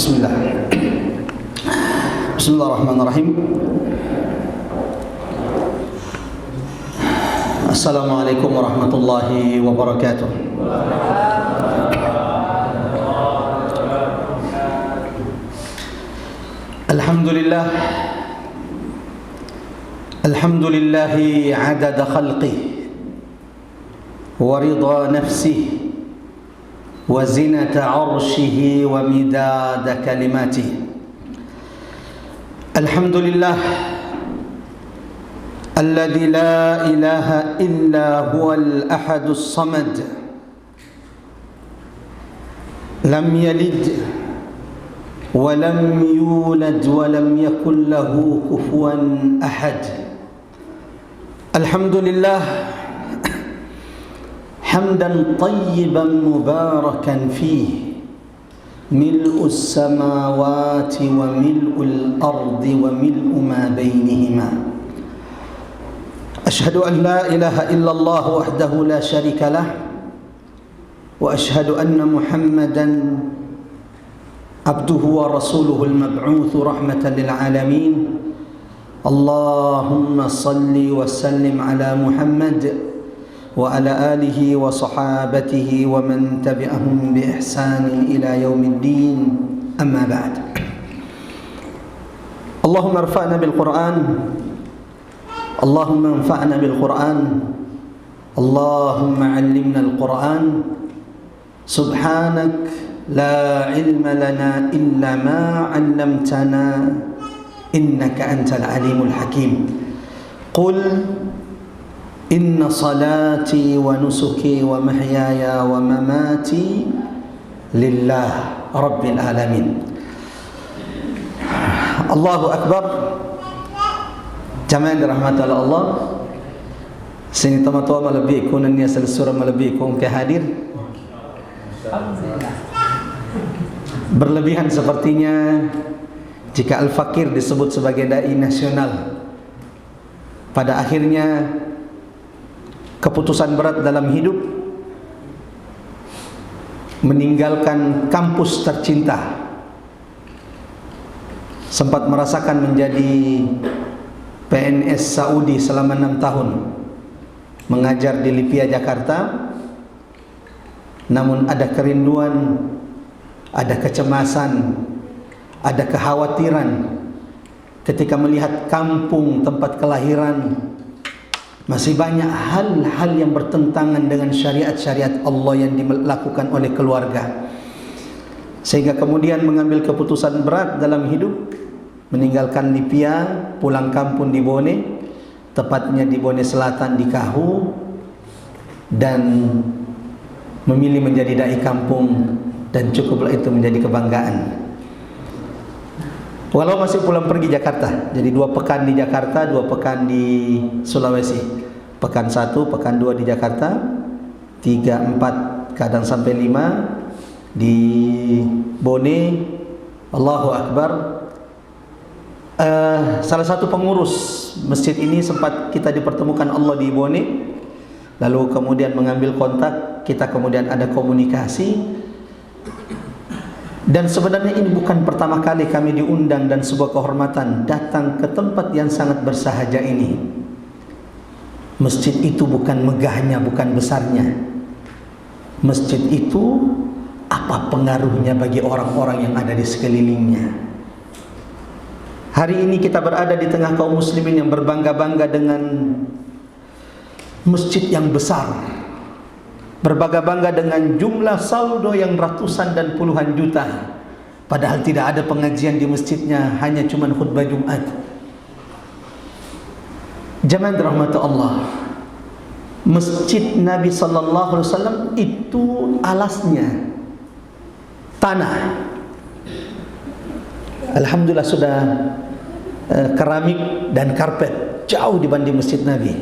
Bismillah. Bismillahirrahmanirrahim. Assalamualaikum warahmatullahi wabarakatuh. Alhamdulillah. Alhamdulillahi adada khalqih wa ridha nafsih وزنة عرشه ومداد كلماته. الحمد لله الذي لا إله إلا هو الأحد الصمد لم يلد ولم يولد ولم يكن له كفوا أحد. الحمد لله حمدا طيبا مباركا فيه ملء السماوات وملء الأرض وملء ما بينهما. أشهد أن لا إله إلا الله وحده لا شريك له وأشهد أن محمدا عبده ورسوله المبعوث رحمة للعالمين. اللهم صل وسلم على محمد وعلى آله وصحابته ومن تبعهم بإحسان إلى يوم الدين. أما بعد. اللهم ارفعنا بالقرآن، اللهم انفعنا بالقرآن، اللهم علمنا القرآن. سبحانك لا علم لنا إلا ما علمتنا إنك أنت العليم الحكيم. قل إن صلاتي ونسكي ومحياي ومماتي لله رب العالمين. الله أكبر. Jamaah dirahmati Allah. Sini tama-tama malabih kun niya sa surah malabih kun kehadir. Berlebihan sepertinya jika Al-Fakir disebut sebagai dai nasional. Pada akhirnya keputusan berat dalam hidup meninggalkan kampus tercinta, sempat merasakan menjadi PNS Saudi selama 6 tahun, mengajar di Lipia Jakarta. Namun ada kerinduan, ada kecemasan, ada kekhawatiran ketika melihat kampung tempat kelahiran masih banyak hal-hal yang bertentangan dengan syariat-syariat Allah yang dilakukan oleh keluarga, sehingga kemudian mengambil keputusan berat dalam hidup, meninggalkan Lipia, pulang kampung di Bone, tepatnya di Bone Selatan di Kahu, dan memilih menjadi dai kampung, dan cukuplah itu menjadi kebanggaan. Walau masih pulang pergi Jakarta, jadi 2 pekan di Jakarta, 2 pekan di Sulawesi. Pekan 1, pekan 2 di Jakarta, 3, 4, kadang sampai 5 di Bone. Allahu Akbar. Salah satu pengurus masjid ini sempat kita dipertemukan Allah di Bone. Lalu kemudian mengambil kontak, kita kemudian ada komunikasi. Dan sebenarnya ini bukan pertama kali kami diundang dan sebuah kehormatan datang ke tempat yang sangat bersahaja ini. Masjid itu bukan megahnya, bukan besarnya. Masjid itu apa pengaruhnya bagi orang-orang yang ada di sekelilingnya. Hari ini kita berada di tengah kaum muslimin yang berbangga-bangga dengan masjid yang besar, berbangga-bangga dengan jumlah saldo yang ratusan dan puluhan juta, padahal tidak ada pengajian di masjidnya, hanya cuman khutbah Jumat. Jamaah dirahmati Allah, masjid Nabi sallallahu alaihi wasallam itu alasnya tanah. Alhamdulillah sudah keramik dan karpet, jauh dibanding masjid Nabi.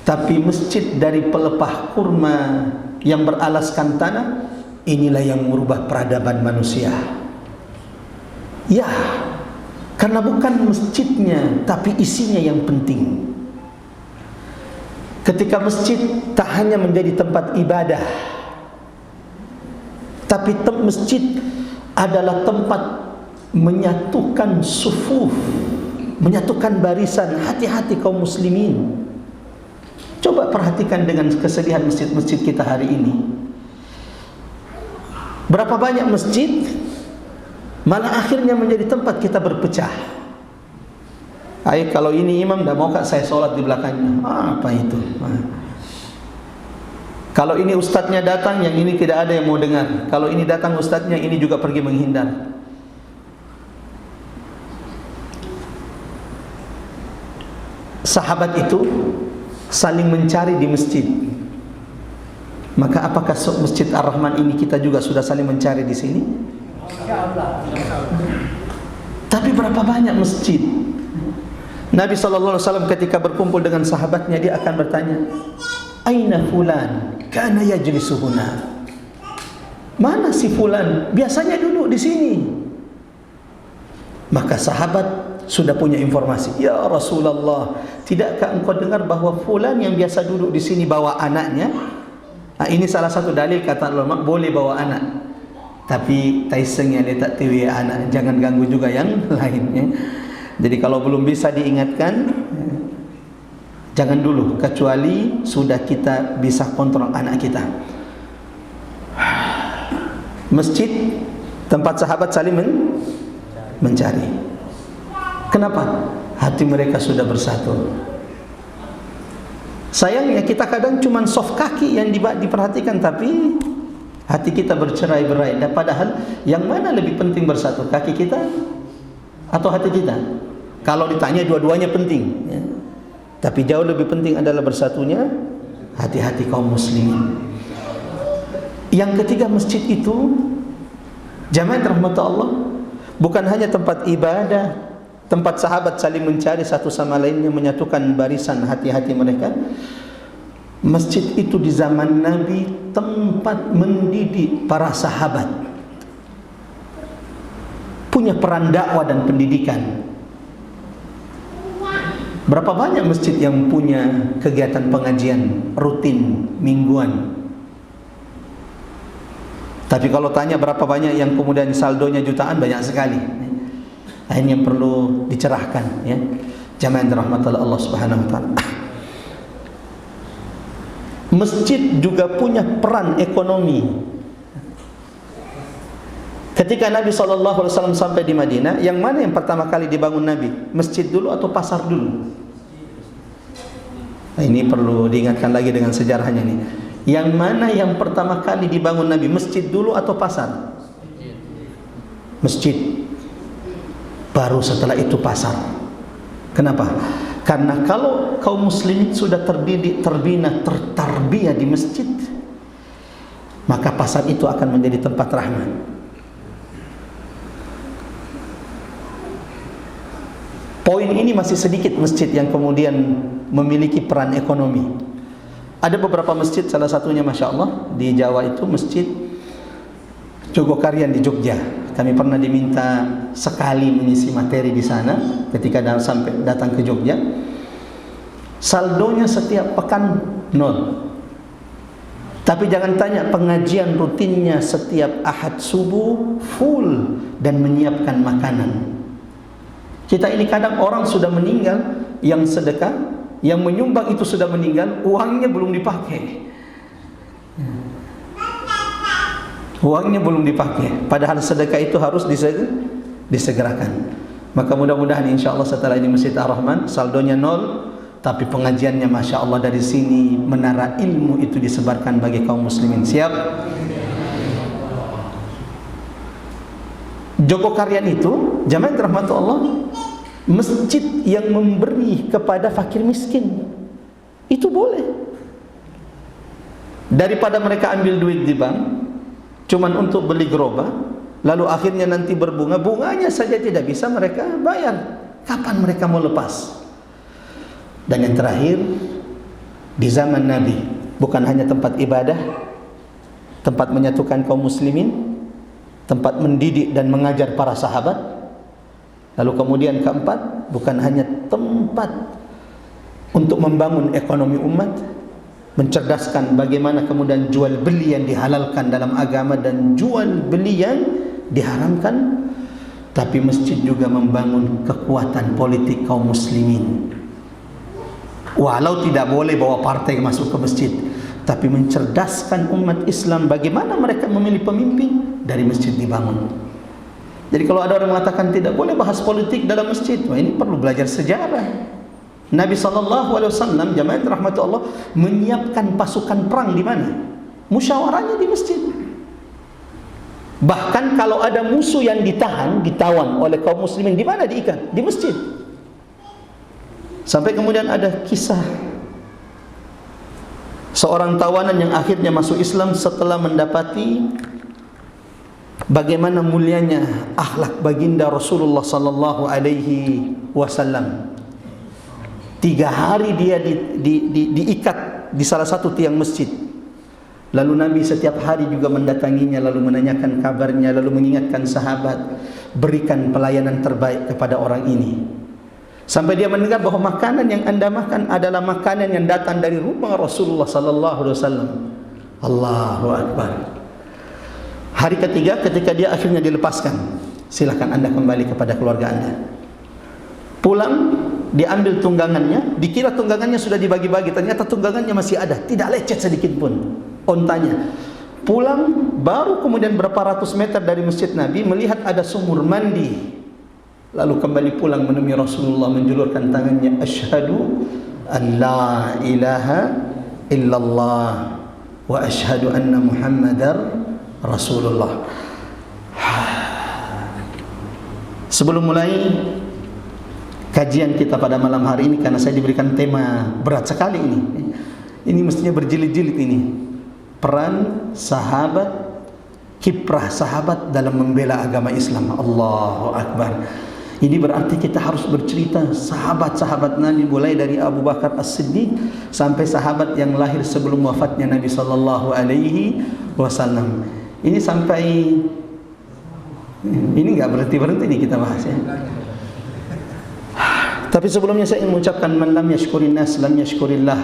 Tapi masjid dari pelepah kurma yang beralaskan tanah, inilah yang merubah peradaban manusia. Ya, karena bukan masjidnya, tapi isinya yang penting. Ketika masjid tak hanya menjadi tempat ibadah, tapi masjid adalah tempat menyatukan sufuf, menyatukan barisan hati-hati kaum muslimin. Coba perhatikan dengan kesedihan masjid-masjid kita hari ini. Berapa banyak masjid malah akhirnya menjadi tempat kita berpecah. Kalau ini imam dah mau saya solat di belakangnya, apa itu? Kalau ini ustadznya datang, yang ini tidak ada yang mau dengar. Kalau ini datang ustadznya, ini juga pergi menghindar. Sahabat itu saling mencari di masjid. Maka apakah Masjid Ar-Rahman ini kita juga sudah saling mencari di sini? Tapi berapa banyak masjid? Nabi SAW ketika berkumpul dengan sahabatnya, dia akan bertanya, Aina fulan kana yajlisuhuna. Mana si fulan? Biasanya duduk di sini. Maka sahabat sudah punya informasi. Ya Rasulullah, tidakkah engkau dengar bahwa fulan yang biasa duduk di sini bawa anaknya? Ini salah satu dalil kata ulama boleh bawa anak. Tapi taiseng yang letak tiwi anak, jangan ganggu juga yang lainnya. Jadi kalau belum bisa diingatkan, jangan dulu, kecuali sudah kita bisa kontrol anak kita. Masjid tempat sahabat saling mencari. Kenapa? Hati mereka sudah bersatu. Sayangnya kita kadang cuma soft kaki yang diperhatikan, tapi hati kita bercerai-berai. Dan padahal yang mana lebih penting bersatu, kaki kita atau hati kita? Kalau ditanya dua-duanya penting, ya. Tapi jauh lebih penting adalah bersatunya hati-hati kaum muslimin. Yang ketiga, masjid itu jamaah rahmat Allah bukan hanya tempat ibadah, tempat sahabat saling mencari satu sama lainnya, menyatukan barisan hati-hati mereka. Masjid itu di zaman Nabi tempat mendidik para sahabat, punya peran dakwah dan pendidikan. Berapa banyak masjid yang punya kegiatan pengajian rutin mingguan? Tapi kalau tanya berapa banyak yang kemudian saldonya jutaan, banyak sekali. Ini yang perlu dicerahkan, ya. Jamaah yang dirahmati Allah Subhanahu wa taala. Masjid juga punya peran ekonomi. Ketika Nabi SAW sampai di Madinah, yang mana yang pertama kali dibangun Nabi? Masjid dulu atau pasar dulu? Ini perlu diingatkan lagi dengan sejarahnya nih. Yang mana yang pertama kali dibangun Nabi? Masjid dulu atau pasar? Masjid. Baru setelah itu pasar. Kenapa? Karena kalau kaum muslimin sudah terdidik, terbina, tertarbiyah di masjid, maka pasar itu akan menjadi tempat rahmat. Poin ini masih sedikit masjid yang kemudian memiliki peran ekonomi. Ada beberapa masjid, salah satunya Masya Allah di Jawa itu Masjid Jogokarian di Jogja. Kami pernah diminta sekali mengisi materi di sana ketika sampai datang ke Jogja. Saldonya setiap pekan 0. Tapi jangan tanya, pengajian rutinnya setiap Ahad subuh full dan menyiapkan makanan. Kita ini kadang orang sudah meninggal, yang sedekah, yang menyumbang itu sudah meninggal, uangnya belum dipakai. Uangnya belum dipakai, padahal sedekah itu harus disegerakan. Maka mudah-mudahan insyaAllah setelah ini Masjid Ar-Rahman saldonya 0, tapi pengajiannya Masya Allah dari sini menara ilmu itu disebarkan bagi kaum muslimin. Siap? Jogokarian itu, jamaah rahmat Allah, masjid yang memberi kepada fakir miskin. Itu boleh. Daripada mereka ambil duit di bank cuman untuk beli gerobak, lalu akhirnya nanti berbunga, bunganya saja tidak bisa mereka bayar. Kapan mereka mau lepas? Dan yang terakhir, di zaman Nabi bukan hanya tempat ibadah, tempat menyatukan kaum muslimin, tempat mendidik dan mengajar para sahabat. Lalu kemudian keempat, bukan hanya tempat untuk membangun ekonomi umat, mencerdaskan bagaimana kemudian jual beli yang dihalalkan dalam agama dan jual beli yang diharamkan, tapi masjid juga membangun kekuatan politik kaum muslimin. Walau tidak boleh bawa partai masuk ke masjid, tapi mencerdaskan umat Islam bagaimana mereka memilih pemimpin, dari masjid dibangun. Jadi kalau ada orang mengatakan tidak boleh bahas politik dalam masjid, wah ini perlu belajar sejarah. Nabi SAW, jamaah rahmati Allah, menyiapkan pasukan perang di mana? Musyawarahnya di masjid. Bahkan kalau ada musuh yang ditawan oleh kaum muslimin, di mana diikat? Di masjid. Sampai kemudian ada kisah seorang tawanan yang akhirnya masuk Islam setelah mendapati bagaimana mulianya akhlak baginda Rasulullah sallallahu alaihi wasallam. 3 hari dia diikat di salah satu tiang masjid. Lalu Nabi setiap hari juga mendatanginya, lalu menanyakan kabarnya, lalu mengingatkan sahabat, berikan pelayanan terbaik kepada orang ini. Sampai dia mendengar bahwa makanan yang anda makan adalah makanan yang datang dari rumah Rasulullah sallallahu alaihi wasallam. Allahu Akbar. Hari ketiga ketika dia akhirnya dilepaskan, silakan anda kembali kepada keluarga anda. Pulang, diambil tunggangannya, dikira tunggangannya sudah dibagi-bagi, ternyata tunggangannya masih ada, tidak lecet sedikit pun ontanya. Pulang, baru kemudian berapa ratus meter dari masjid Nabi melihat ada sumur mandi. Lalu kembali pulang menemui Rasulullah, menjulurkan tangannya, asyhadu an la ilaha illallah wa asyhadu anna Muhammadar Rasulullah. Sebelum mulai kajian kita pada malam hari ini, karena saya diberikan tema berat sekali ini mestinya berjilid-jilid ini, peran sahabat, kiprah sahabat dalam membela agama Islam. Allahu Akbar. Ini berarti kita harus bercerita sahabat-sahabat Nabi, mulai dari Abu Bakar As-Siddiq sampai sahabat yang lahir sebelum wafatnya Nabi sallallahu alaihi wasallam. Ini sampai ini enggak berhenti-berhenti nih kita bahas ya. Tapi sebelumnya saya ingin mengucapkan, man lam yashkurin nas lam yashkurillah.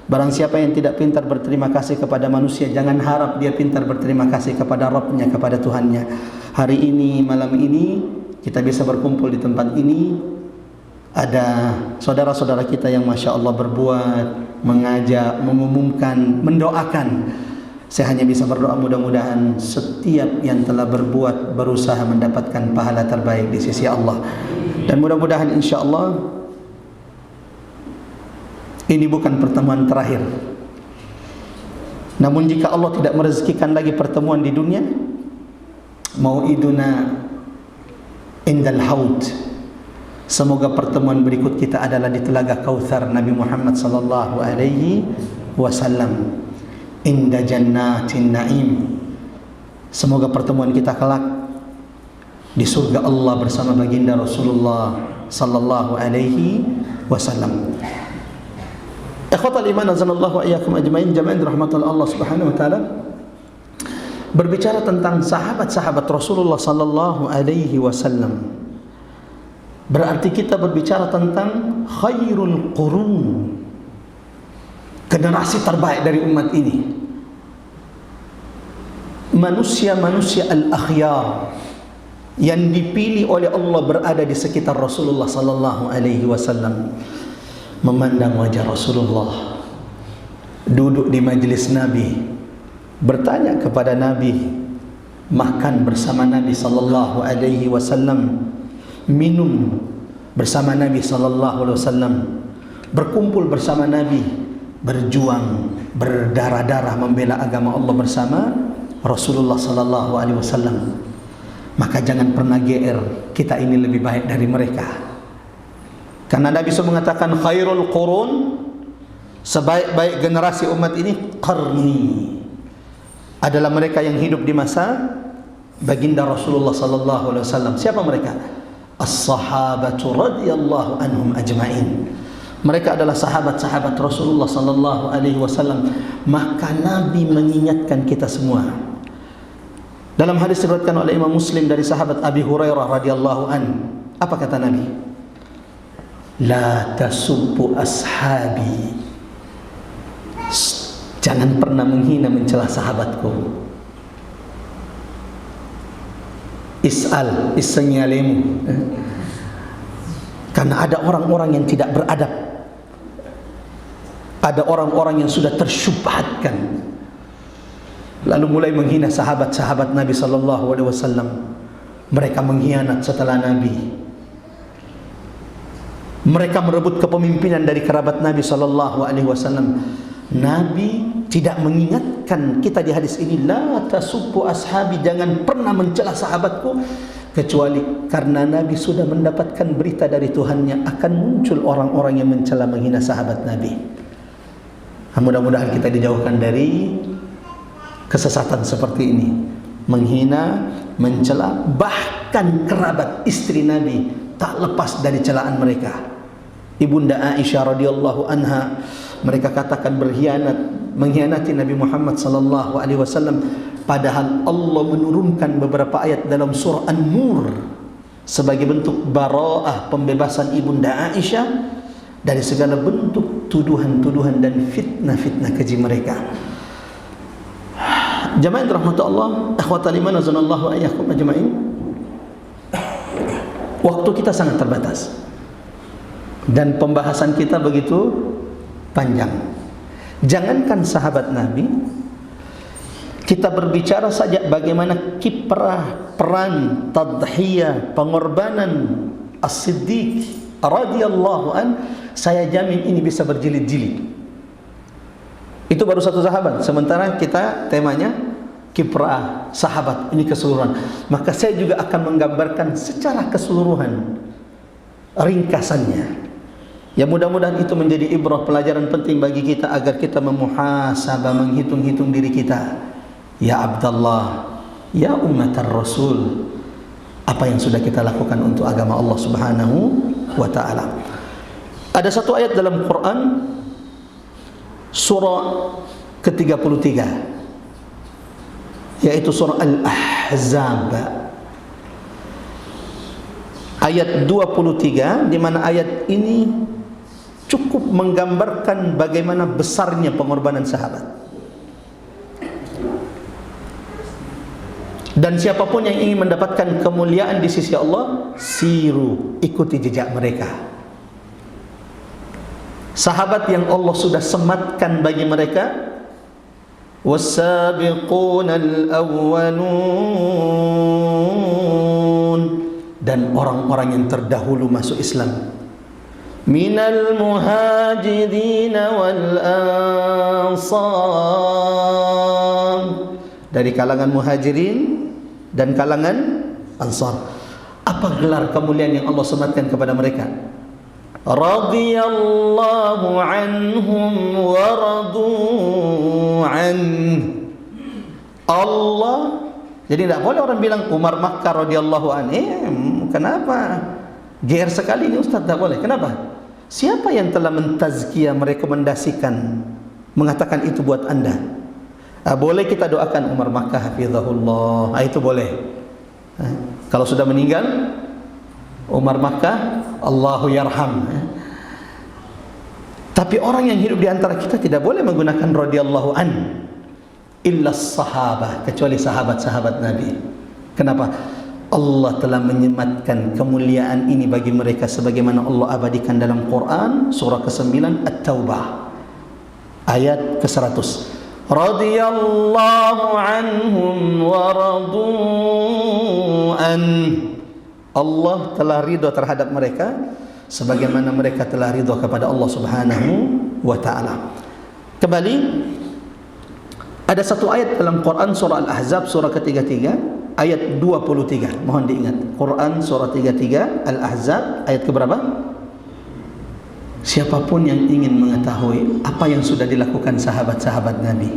Barang siapa yang tidak pintar berterima kasih kepada manusia, jangan harap dia pintar berterima kasih kepada Rabbnya, kepada Tuhannya. Hari ini, malam ini kita bisa berkumpul di tempat ini. Ada saudara-saudara kita yang Masya Allah berbuat, mengajak, mengumumkan, mendoakan. Saya hanya bisa berdoa mudah-mudahan setiap yang telah berbuat, berusaha mendapatkan pahala terbaik di sisi Allah. Dan mudah-mudahan insya Allah ini bukan pertemuan terakhir. Namun jika Allah tidak merezekikan lagi pertemuan di dunia, mau'iduna indal haud, semoga pertemuan berikut kita adalah di Telaga Kautsar Nabi Muhammad sallallahu alaihi wasallam, inda jannatin naim. Semoga pertemuan kita kelak di surga Allah bersama baginda Rasulullah sallallahu alaihi wasallam. Ikhwatal iman azanallahu wa iyyakum ajmain, jamaah rahmatul Allah Subhanahu wa taala. Berbicara tentang sahabat-sahabat Rasulullah sallallahu alaihi wasallam, berarti kita berbicara tentang khairul qurun, generasi terbaik dari umat ini. Manusia-manusia al-akhyar yang dipilih oleh Allah berada di sekitar Rasulullah sallallahu alaihi wasallam, memandang wajah Rasulullah, duduk di majlis Nabi, bertanya kepada Nabi, makan bersama Nabi sallallahu alaihi wasallam, minum bersama Nabi sallallahu alaihi wasallam, berkumpul bersama Nabi, berjuang berdarah-darah membela agama Allah bersama Rasulullah sallallahu alaihi wasallam. Maka jangan pernah GR, kita ini lebih baik dari mereka. Karena Nabi SAW mengatakan khairul qurun, sebaik-baik generasi umat ini, qarni, adalah mereka yang hidup di masa baginda Rasulullah sallallahu alaihi wasallam. Siapa mereka? As-sahabatu radhiyallahu anhum ajmain. Mereka adalah sahabat-sahabat Rasulullah sallallahu alaihi wasallam. Maka Nabi mengingatkan kita semua. Dalam hadis diriwayatkan oleh Imam Muslim dari sahabat Abi Hurairah radhiyallahu an, apa kata Nabi? La tasubbu ashabi. Jangan pernah menghina, mencela sahabatku. Is'al, isenyalemu. Karena ada orang-orang yang tidak beradab. Ada orang-orang yang sudah tersyubhatkan, lalu mulai menghina sahabat-sahabat Nabi sallallahu alaihi wasallam. Mereka mengkhianat setelah Nabi. Mereka merebut kepemimpinan dari kerabat Nabi sallallahu alaihi wasallam. Nabi tidak mengingatkan kita di hadis ini, la tasubbu ashabi, jangan pernah mencela sahabatku, kecuali karena Nabi sudah mendapatkan berita dari Tuhannya akan muncul orang-orang yang mencela menghina sahabat Nabi. Mudah-mudahan kita dijauhkan dari kesesatan seperti ini, menghina, mencela, bahkan kerabat istri Nabi tak lepas dari celaan mereka. Ibunda Aisyah radhiyallahu anha, mereka katakan berkhianat, mengkhianati Nabi Muhammad sallallahu alaihi wasallam, padahal Allah menurunkan beberapa ayat dalam surah An-Nur sebagai bentuk bara'ah, pembebasan Ibunda Aisyah dari segala bentuk tuduhan-tuduhan dan fitnah-fitnah keji mereka. Jamaah yang dirahmati Allah, akhwatal iman azanallahu ayyakum ajma'in. Waktu kita sangat terbatas dan pembahasan kita begitu panjang. Jangankan sahabat Nabi, kita berbicara saja bagaimana kiprah, peran, tadhiyah, pengorbanan As-Siddiq radhiyallahu an, saya jamin ini bisa berjilid-jilid. Itu baru satu sahabat, sementara kita temanya kiprah sahabat, ini keseluruhan. Maka saya juga akan menggambarkan secara keseluruhan ringkasannya. Ya, mudah-mudahan itu menjadi ibrah, pelajaran penting bagi kita agar kita memuhasabah, menghitung-hitung diri kita. Ya Abdallah, ya ummatar Rasul, apa yang sudah kita lakukan untuk agama Allah Subhanahu wa ta'ala. Ada satu ayat dalam Quran, surah ke-33, yaitu surah Al-Ahzab, ayat 23, di mana ayat ini cukup menggambarkan bagaimana besarnya pengorbanan sahabat. Dan siapapun yang ingin mendapatkan kemuliaan di sisi Allah, siru, ikuti jejak mereka. Sahabat yang Allah sudah sematkan bagi mereka, was-sabiqunal awwalun, dan orang-orang yang terdahulu masuk Islam, minal muhajirin wal ansar, dari kalangan muhajirin dan kalangan ansar. Apa gelar kemuliaan yang Allah sematkan kepada mereka? Radhiyallahu anhum wa radu an. Allah, jadi tidak boleh orang bilang Umar Makkah radhiyallahu an. Kenapa? GR sekali ini Ustaz, tidak boleh. Kenapa? Siapa yang telah mentazkiyah, merekomendasikan, mengatakan itu buat anda? Boleh kita doakan Umar Makkah hafizahullah, itu boleh. Kalau sudah meninggal Umar Makkah, Allahu yarham. Tapi orang yang hidup di antara kita tidak boleh menggunakan radhiyallahu an illa sahabah, kecuali sahabat-sahabat Nabi. Kenapa? Allah telah menyematkan kemuliaan ini bagi mereka sebagaimana Allah abadikan dalam Quran surah ke-9 At-Taubah ayat ke-100. Radhiyallahu anhum wa radu an. Allah telah ridha terhadap mereka sebagaimana mereka telah ridha kepada Allah Subhanahu wa ta'ala. Kembali, ada satu ayat dalam Quran surah Al-Ahzab surah ke-33 ayat 23. Mohon diingat, Quran surah 33 Al-Ahzab ayat keberapa? Siapapun yang ingin mengetahui apa yang sudah dilakukan sahabat-sahabat Nabi,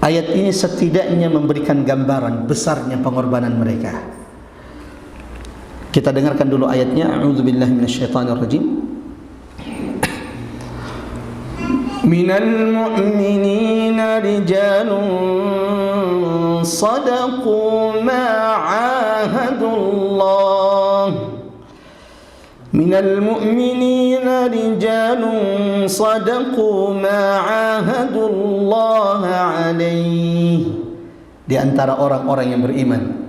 ayat ini setidaknya memberikan gambaran besarnya pengorbanan mereka. Kita dengarkan dulu ayatnya. A'udzubillahi minasyaitonirrajim. Minal mu'minina rijalun sadaqu ma 'ahadullah. Minal mu'minina rijalun sadaqu ma 'ahadullah alaih. Di antara orang-orang yang beriman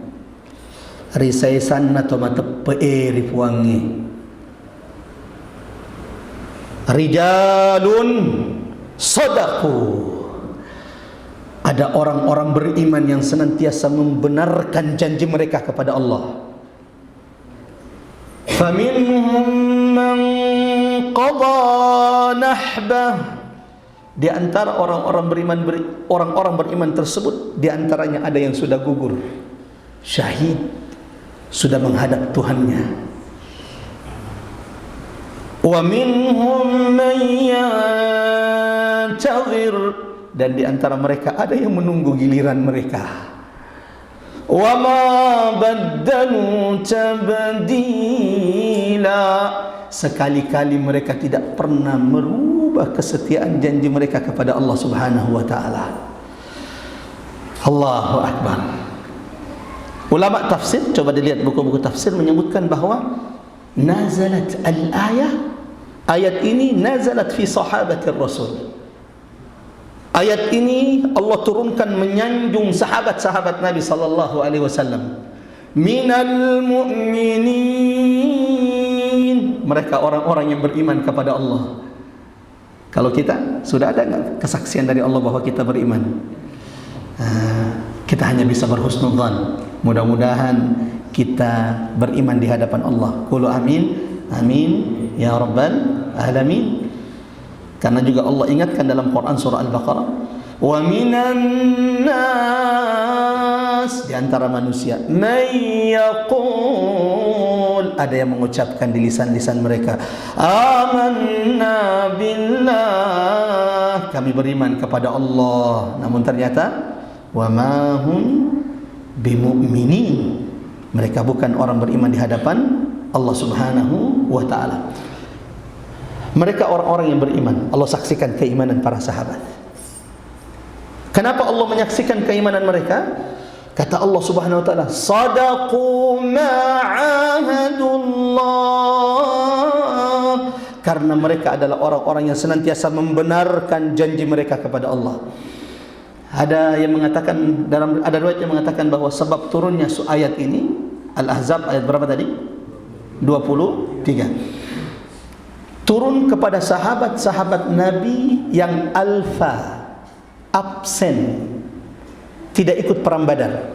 risaisan atau mata peeri puangi. Rijalun sadaqu, ada orang-orang beriman yang senantiasa membenarkan janji mereka kepada Allah. Faminhum man qada nahbah, di antara orang-orang beriman tersebut, di antaranya ada yang sudah gugur, syahid, sudah menghadap Tuhannya. Wa minhum man yantazir, dan di antara mereka ada yang menunggu giliran mereka. Wa ma baddalu tabdila, sekali-kali mereka tidak pernah merubah kesetiaan janji mereka kepada Allah Subhanahu wa taala. Allahu akbar. Ulama tafsir, coba dilihat buku-buku tafsir, menyebutkan bahawa nazalat al-ayah, ayat ini nazalat fi sahabatir Rasul. Ayat ini Allah turunkan menyanjung sahabat-sahabat Nabi sallallahu alaihi wasallam. Minal mu'minin, mereka orang-orang yang beriman kepada Allah. Kalau kita, sudah ada enggak kesaksian dari Allah bahwa kita beriman? Kita hanya bisa berhusnudzan. Mudah-mudahan kita beriman di hadapan Allah. Qulu amin, amin ya rabbal alamin. Karena juga Allah ingatkan dalam Quran surah Al-Baqarah, wa minan nas, di antara manusia, may yaqul, ada yang mengucapkan di lisan-lisan mereka, amanna billah, kami beriman kepada Allah, namun ternyata wa ma hum bimu'minin, mereka bukan orang beriman di hadapan Allah Subhanahu wa taala. Mereka orang-orang yang beriman. Allah saksikan keimanan para sahabat. Kenapa Allah menyaksikan keimanan mereka? Kata Allah Subhanahu wa taala, sadaqu ma'ahadullah, karena mereka adalah orang-orang yang senantiasa membenarkan janji mereka kepada Allah. Ada yang mengatakan, ada riwayat yang mengatakan bahawa sebab turunnya ayat ini, Al-Ahzab ayat berapa tadi? 23. Turun kepada sahabat-sahabat Nabi yang alfa, absen, tidak ikut perang Badar.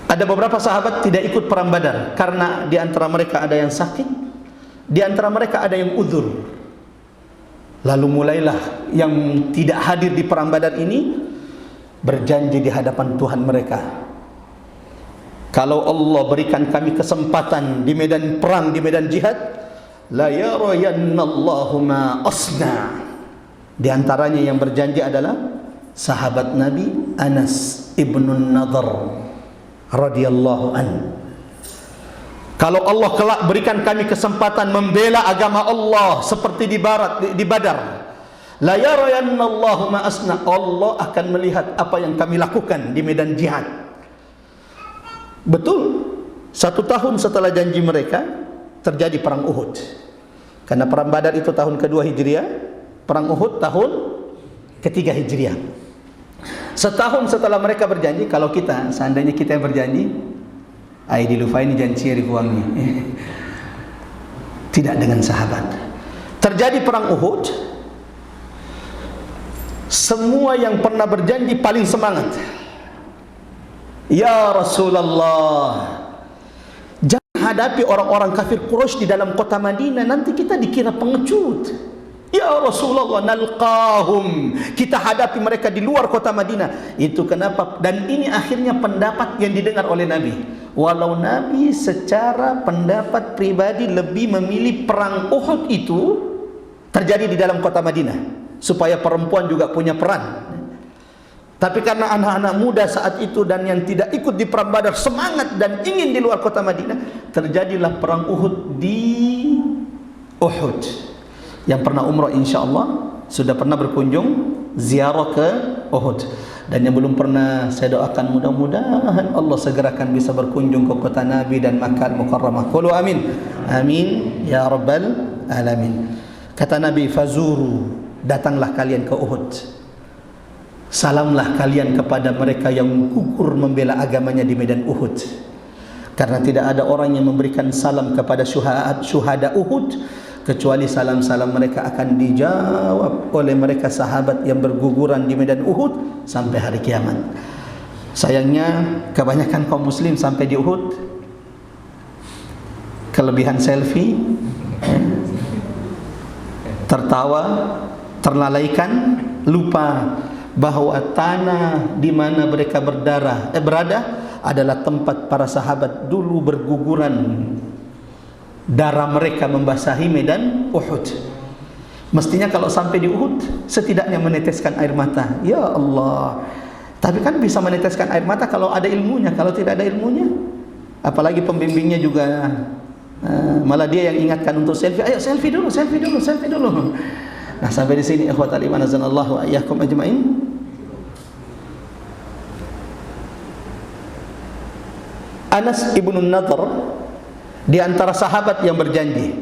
Ada beberapa sahabat tidak ikut perang Badar karena di antara mereka ada yang sakit, di antara mereka ada yang uzur. Lalu mulailah yang tidak hadir di perang Badar ini berjanji di hadapan Tuhan mereka, kalau Allah berikan kami kesempatan di medan perang, di medan jihad, la yarayannallahu ma asna. Di antaranya yang berjanji adalah sahabat Nabi Anas ibnun Nadhr radhiyallahu an. Kalau Allah kelak berikan kami kesempatan membela agama Allah seperti di Badar, la yarayannallahu ma asna, Allah akan melihat apa yang kami lakukan di medan jihad. Betul, 1 tahun setelah janji mereka terjadi perang Uhud. Karena perang Badar itu tahun kedua Hijriah, perang Uhud tahun ketiga Hijriah. Setahun setelah mereka berjanji, kalau kita, seandainya kita yang berjanji, ai dilufai ni janji ribuangi. Tidak dengan sahabat. Terjadi perang Uhud. Semua yang pernah berjanji paling semangat. Ya Rasulullah, jangan hadapi orang-orang kafir Quraisy di dalam kota Madinah, nanti kita dikira pengecut. Ya Rasulullah, nalqahum, kita hadapi mereka di luar kota Madinah. Itu kenapa, dan ini akhirnya pendapat yang didengar oleh Nabi. Walau Nabi secara pendapat pribadi lebih memilih perang Uhud itu terjadi di dalam kota Madinah, supaya perempuan juga punya peran. Tapi karena anak-anak muda saat itu dan yang tidak ikut di perang Badar semangat dan ingin di luar kota Madinah, terjadilah perang Uhud di Uhud. Yang pernah umrah insyaAllah sudah pernah berkunjung ziarah ke Uhud, dan yang belum pernah, saya doakan mudah-mudahan Allah segerakan bisa berkunjung ke kota Nabi dan Makkah Mukarramah. Qulu amin, amin ya rabbal alamin. Kata Nabi, fazuru, datanglah kalian ke Uhud. salamlah kalian kepada mereka yang gugur membela agamanya di medan Uhud. Karena tidak ada orang yang memberikan salam kepada syuhada Uhud kecuali salam-salam mereka akan dijawab oleh mereka sahabat yang berguguran di medan Uhud sampai hari kiamat. Sayangnya kebanyakan kaum muslim sampai di Uhud kelebihan selfie, tertawa, terlalaikan, lupa bahwa tanah di mana mereka berada adalah tempat para sahabat dulu berguguran. Darah mereka membasahi medan Uhud. Mestinya kalau sampai di Uhud setidaknya meneteskan air mata. Ya Allah. Tapi kan bisa meneteskan air mata kalau ada ilmunya. Kalau tidak ada ilmunya, apalagi pembimbingnya juga malah dia yang ingatkan untuk selfie. Ayo selfie dulu, selfie dulu, selfie dulu. Nah, sampai di sini ikhwatal iman azanallahu wa iyyakum ajmain. Anas ibn Nadhr di antara sahabat yang berjanji,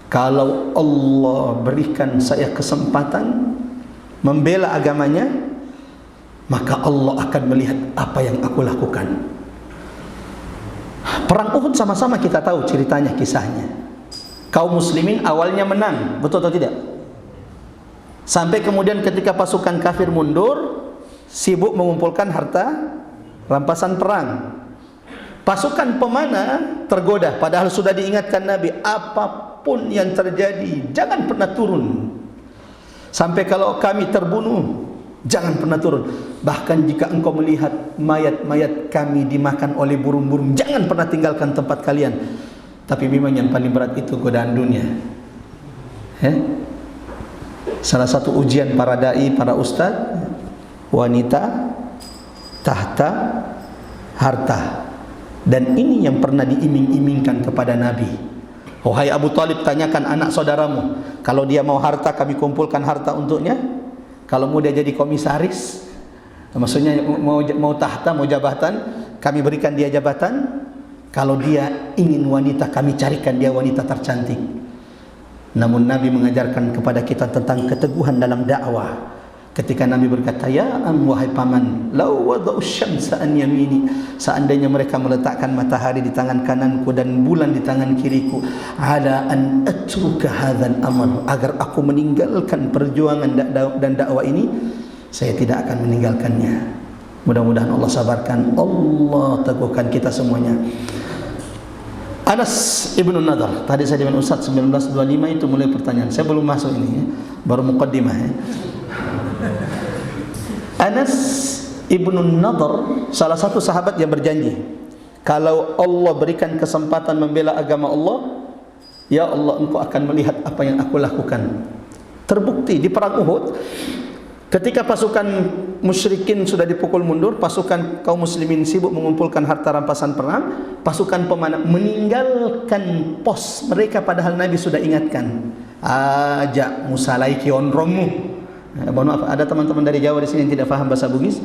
kalau Allah berikan saya kesempatan membela agamanya, maka Allah akan melihat apa yang aku lakukan. Perang Uhud sama-sama kita tahu ceritanya, kisahnya. Kaum muslimin awalnya menang, betul atau tidak? Sampai kemudian ketika pasukan kafir mundur, sibuk mengumpulkan harta rampasan perang. Pasukan pemanah tergoda, padahal sudah diingatkan Nabi, apapun yang terjadi jangan pernah turun. Sampai kalau kami terbunuh, jangan pernah turun. Bahkan jika engkau melihat mayat-mayat kami dimakan oleh burung-burung, jangan pernah tinggalkan tempat kalian. Tapi memang yang paling berat itu godaan dunia. Salah satu ujian para dai, para ustaz, wanita, tahta, harta. Dan ini yang pernah diiming-imingkan kepada Nabi. Wahai Abu Talib, tanyakan anak saudaramu, kalau dia mau harta kami kumpulkan harta untuknya. Kalau mau dia jadi komisaris, maksudnya mau tahta, mau jabatan, kami berikan dia jabatan. Kalau dia ingin wanita, kami carikan dia wanita tercantik. Namun Nabi mengajarkan kepada kita tentang keteguhan dalam dakwah. Ketika Nabi berkata, ya wahai paman, law wada'u syamsa an yamini, seandainya mereka meletakkan matahari di tangan kananku dan bulan di tangan kiriku, ala an atruka hadzal amr, agar aku meninggalkan perjuangan dan dakwah ini, saya tidak akan meninggalkannya. Mudah-mudahan Allah sabarkan, Allah teguhkan kita semuanya. Anas ibn Nadhr, tadi saya dengan Ustaz 1925 itu mulai pertanyaan. Saya belum masuk ini, baru muqaddimah ya. Anas ibn Nadhr salah satu sahabat yang berjanji, kalau Allah berikan kesempatan membela agama Allah, ya Allah, engkau akan melihat apa yang aku lakukan. Terbukti di perang Uhud, ketika pasukan musyrikin sudah dipukul mundur, pasukan kaum muslimin sibuk mengumpulkan harta rampasan perang, pasukan pemanah meninggalkan pos mereka, padahal Nabi sudah ingatkan, ajak musalaiki onromu. Mohon maaf, ada teman-teman dari Jawa di sini yang tidak paham bahasa Bugis.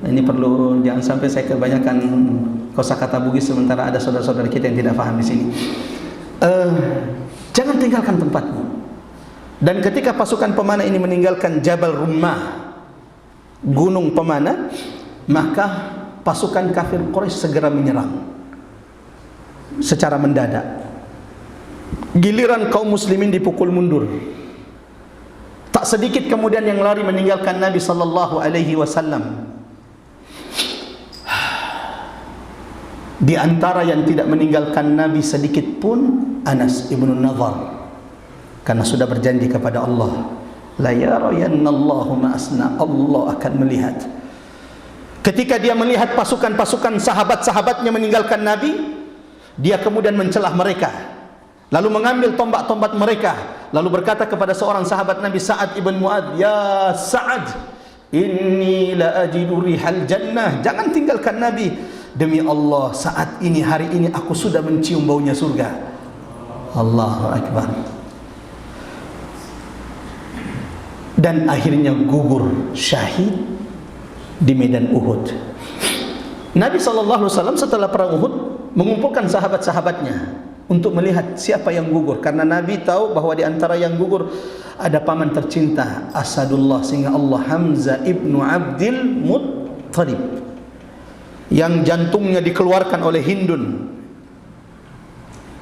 Ini perlu, jangan sampai saya kebanyakan kosakata Bugis sementara ada saudara-saudara kita yang tidak paham di sini. Jangan tinggalkan tempatmu. Dan ketika pasukan pemanah ini meninggalkan Jabal Rummah, gunung pemanah, maka pasukan kafir Quraisy segera menyerang secara mendadak. Giliran kaum muslimin dipukul mundur. Tak sedikit kemudian yang lari meninggalkan Nabi sallallahu alaihi wasallam. Di antara yang tidak meninggalkan Nabi sedikit pun Anas ibn Nadhr, karena sudah berjanji kepada Allah, la yarayannallahu ma asna, Allah akan melihat. Ketika dia melihat pasukan-pasukan sahabat-sahabatnya meninggalkan Nabi, dia kemudian mencelah mereka, lalu mengambil tombak-tombak mereka, lalu berkata kepada seorang sahabat Nabi, Sa'ad ibn Mu'adz, ya Sa'ad, inni la ajidu rihal jannah, jangan tinggalkan Nabi, demi Allah saat ini, hari ini aku sudah mencium baunya surga. Allahu Akbar. Dan akhirnya gugur syahid di medan Uhud. Nabi SAW setelah perang Uhud mengumpulkan sahabat-sahabatnya. untuk melihat siapa yang gugur, karena Nabi tahu bahwa di antara yang gugur ada paman tercinta Asadullah, singa Allah, Hamzah ibnu Abdil Muttalib, yang jantungnya dikeluarkan oleh Hindun,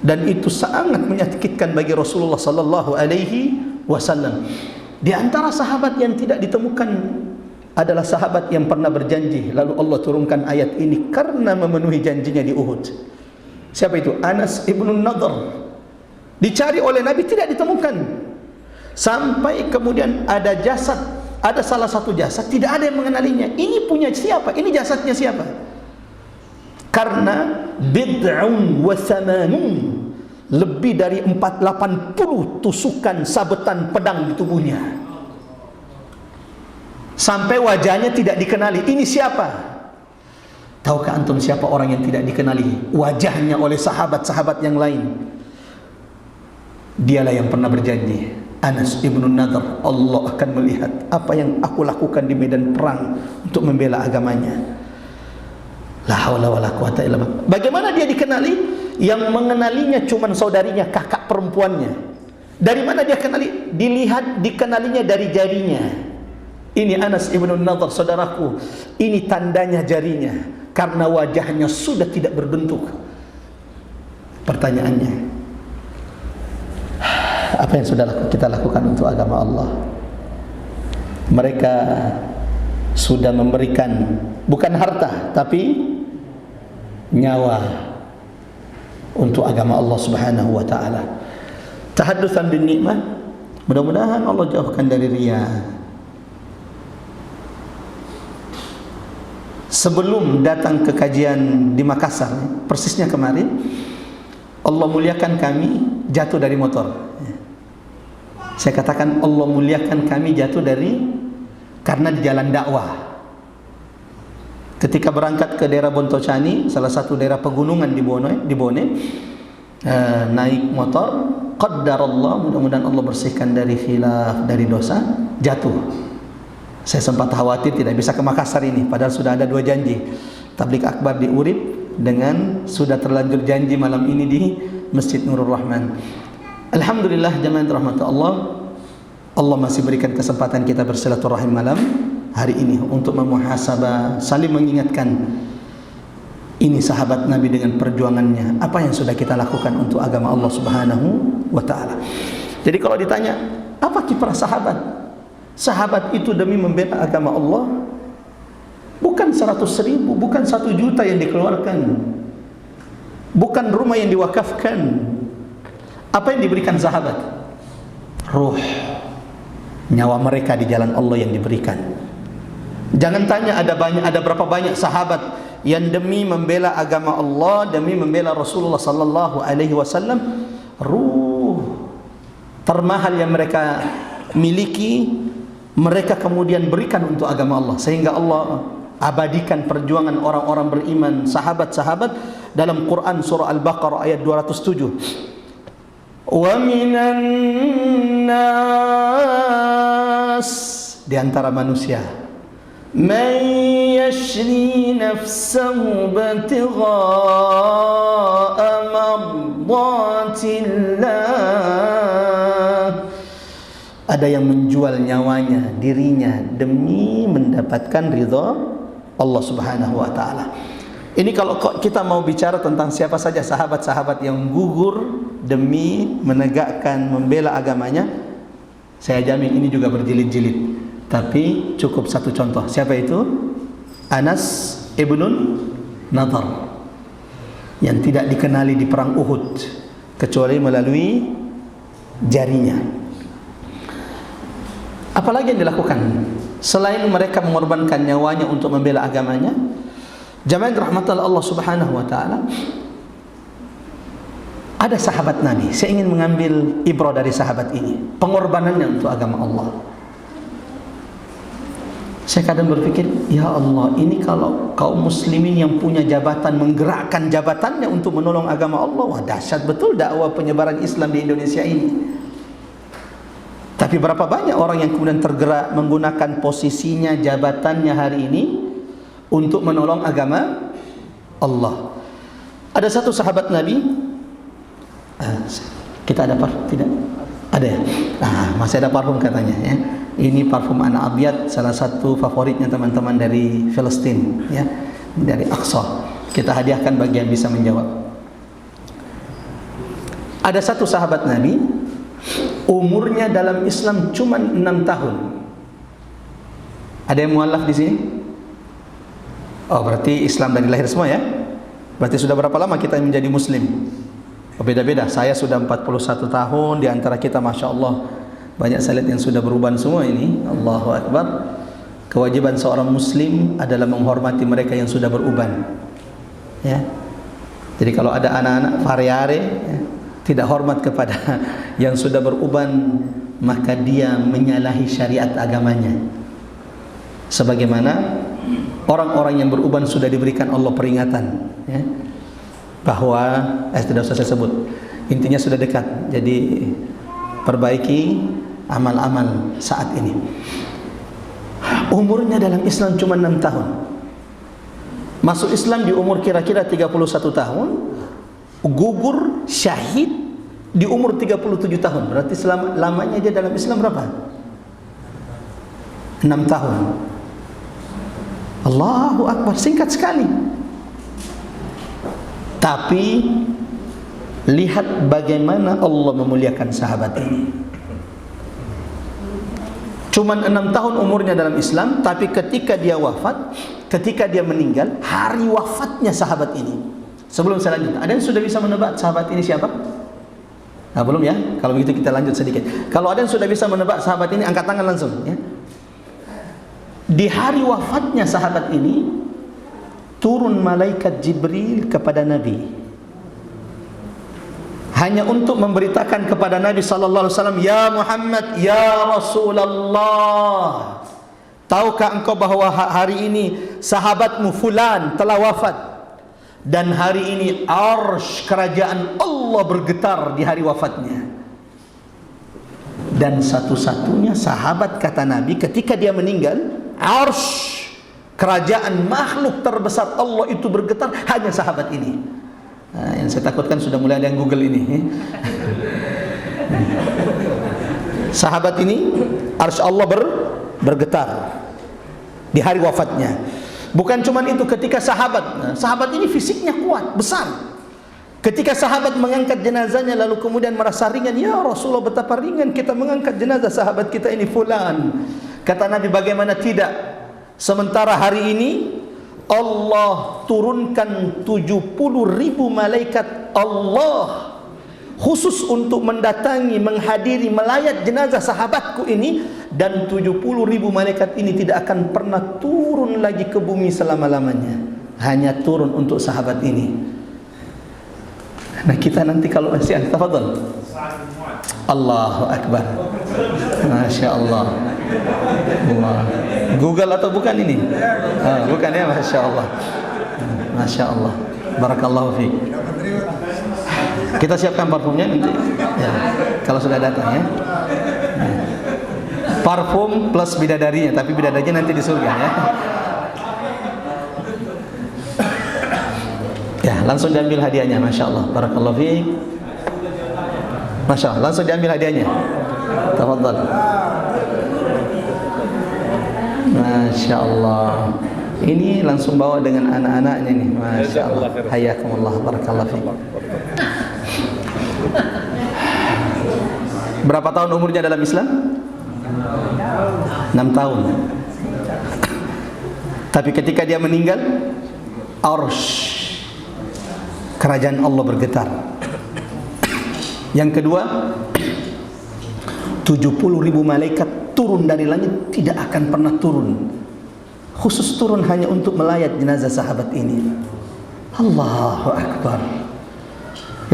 dan itu sangat menyakitkan bagi Rasulullah sallallahu alaihi wasallam. Di antara sahabat yang tidak ditemukan adalah sahabat yang pernah berjanji, lalu Allah turunkan ayat ini karena memenuhi janjinya di Uhud. Siapa itu? Anas ibnu Nadhr. Dicari oleh Nabi, tidak ditemukan. Sampai kemudian ada jasad, ada salah satu jasad, tidak ada yang mengenalinya. Ini punya siapa? Ini jasadnya siapa? Karena bid'un wa thamanun, lebih dari 480 tusukan sabetan pedang di tubuhnya. Sampai wajahnya tidak dikenali. Ini siapa? Tahukah antum siapa orang yang tidak dikenali wajahnya oleh sahabat-sahabat yang lain? Dialah yang pernah berjanji, Anas ibnu Nadhr, Allah akan melihat apa yang aku lakukan di medan perang untuk membela agamanya. La haula wala quwata illa billah. Bagaimana dia dikenali? Yang mengenalinya cuma saudarinya, kakak perempuannya. Dari mana dia kenali? Dikenalinya dari jarinya. Ini Anas ibnu Nadhr, saudaraku, ini tandanya jarinya, karena wajahnya sudah tidak berbentuk. Pertanyaannya, apa yang sudah kita lakukan untuk agama Allah? Mereka sudah memberikan bukan harta tapi nyawa untuk agama Allah Subhanahu wa taala. Tahaddusan bin nikmah, mudah-mudahan Allah jauhkan dari riya. Sebelum datang ke kajian di Makassar, persisnya kemarin, Allah muliakan kami jatuh dari motor. Saya katakan Allah muliakan kami jatuh karena di jalan dakwah. Ketika berangkat ke daerah Bontocani, salah satu daerah pegunungan di Bone, naik motor, qaddarallah, mudah-mudahan Allah bersihkan dari khilaf, dari dosa, jatuh. Saya sempat khawatir tidak bisa ke Makassar ini, padahal sudah ada 2 janji. Tablik akbar di Urip dengan sudah terlanjur janji malam ini di Masjid Nurul Rahman. Alhamdulillah jemaah rahmat Allah, Allah masih berikan kesempatan kita bersilaturahim malam hari ini untuk memuhasabah, saling mengingatkan. Ini sahabat Nabi dengan perjuangannya, apa yang sudah kita lakukan untuk agama Allah Subhanahu wa taala. Jadi kalau ditanya, apa kiprah sahabat? Sahabat itu demi membela agama Allah, bukan 100.000, bukan 1 juta yang dikeluarkan, bukan rumah yang diwakafkan. Apa yang diberikan sahabat? Ruh, nyawa mereka di jalan Allah yang diberikan. Jangan tanya ada berapa banyak sahabat yang demi membela agama Allah, demi membela Rasulullah sallallahu alaihi wasallam, ruh termahal yang mereka miliki, mereka kemudian berikan untuk agama Allah, sehingga Allah abadikan perjuangan orang-orang beriman, sahabat-sahabat dalam Quran surah Al-Baqarah ayat 207. Wa minan nas, di antara manusia, man yashri nafsahu batigha'a mardatillah, ada yang menjual nyawanya, dirinya demi mendapatkan ridha Allah Subhanahu wa taala. Ini kalau kita mau bicara tentang siapa saja sahabat-sahabat yang gugur demi menegakkan, membela agamanya, saya jamin ini juga berjilid-jilid. Tapi cukup satu contoh. Siapa itu? Anas ibnu Nadhr, yang tidak dikenali di perang Uhud kecuali melalui jarinya. Apalagi yang dilakukan selain mereka mengorbankan nyawanya untuk membela agamanya? Jamaah rahmatullah Allah Subhanahu wa taala, ada sahabat Nabi. Saya ingin mengambil ibrah dari sahabat ini, pengorbanannya untuk agama Allah. Saya kadang berpikir, ya Allah, ini kalau kaum muslimin yang punya jabatan menggerakkan jabatannya untuk menolong agama Allah, wah dahsyat betul dakwah penyebaran Islam di Indonesia ini. Tapi berapa banyak orang yang kemudian tergerak menggunakan posisinya, jabatannya hari ini untuk menolong agama Allah. Ada satu sahabat Nabi Kita ada parfum tidak? Ada ya? Masih ada parfum katanya ya. Ini parfum Ana Abyad, salah satu favoritnya teman-teman dari Palestina ya, dari Aqsa. Kita hadiahkan bagi yang bisa menjawab. Ada satu sahabat Nabi, umurnya dalam Islam cuma 6 tahun. Ada yang mualaf di sini? Oh, berarti Islam dari lahir semua ya? Berarti sudah berapa lama kita menjadi Muslim? Beda-beda. Saya sudah 41 tahun. Di antara kita, Masya Allah, banyak saya lihat yang sudah beruban semua ini. Allahu Akbar. Kewajiban seorang Muslim adalah menghormati mereka yang sudah beruban. Ya. Jadi kalau ada anak-anak variare ya, tidak hormat kepada yang sudah beruban, maka dia menyalahi syariat agamanya. Sebagaimana orang-orang yang beruban sudah diberikan Allah peringatan ya, bahwa tidak usah saya sebut, intinya sudah dekat. Jadi perbaiki amal-amal saat ini. Umurnya dalam Islam cuma 6 tahun. Masuk Islam di umur kira-kira 31 tahun, gugur syahid di umur 37 tahun. Berarti selama lamanya dia dalam Islam berapa? 6 tahun. Allahu Akbar, singkat sekali. Tapi lihat bagaimana Allah memuliakan sahabat ini. Cuman 6 tahun umurnya dalam Islam, tapi ketika dia wafat, ketika dia meninggal, hari wafatnya sahabat ini. Sebelum saya lanjut, ada yang sudah bisa menebak sahabat ini siapa? Nah, belum ya? Kalau begitu kita lanjut sedikit. Kalau ada yang sudah bisa menebak sahabat ini, angkat tangan langsung ya. Di hari wafatnya sahabat ini, turun malaikat Jibril kepada Nabi, hanya untuk memberitakan kepada Nabi sallallahu alaihi wasallam, ya Muhammad, ya Rasulullah, tahukah engkau bahwa hari ini sahabatmu fulan telah wafat, dan hari ini arsy kerajaan Allah bergetar di hari wafatnya. Dan satu-satunya sahabat, kata Nabi, ketika dia meninggal, arsy kerajaan makhluk terbesar Allah itu bergetar, hanya sahabat ini. Nah, yang saya takutkan sudah mulai ada yang Google ini. Sahabat ini arsy Allah bergetar di hari wafatnya. Bukan cuma itu, ketika sahabat ini fisiknya kuat, besar. Ketika sahabat mengangkat jenazahnya lalu kemudian merasa ringan, ya Rasulullah, betapa ringan kita mengangkat jenazah sahabat kita ini fulan. Kata Nabi, bagaimana tidak? Sementara hari ini Allah turunkan 70.000 malaikat Allah khusus untuk mendatangi, menghadiri, melayat jenazah sahabatku ini, dan 70.000 malaikat ini tidak akan pernah turun lagi ke bumi selama-lamanya, hanya turun untuk sahabat ini. Nah, kita nanti kalau masih tafadhal. Allahu Akbar. Masya Allah. Google atau bukan ini? Bukan ya, Masya Allah. Masya Allah. Barakallahu fiik. Kita siapkan parfumnya nanti ya, kalau sudah datang ya. Parfum plus bidadarinya, tapi bidadarinya nanti di surga ya. Ya, langsung diambil hadiahnya, Masya Allah. Barakallahu fiik. Masya Allah, langsung diambil hadiahnya. Tafadhal. Masya Allah. Ini langsung bawa dengan anak-anaknya nih. Masya Allah. Hayakumullah. Barakallahu fiik. Berapa tahun umurnya dalam Islam? 6 tahun. Tapi ketika dia meninggal, arsy kerajaan Allah bergetar. Yang kedua, 70.000 malaikat turun dari langit, tidak akan pernah turun, khusus turun hanya untuk melayat jenazah sahabat ini. Allahu Akbar.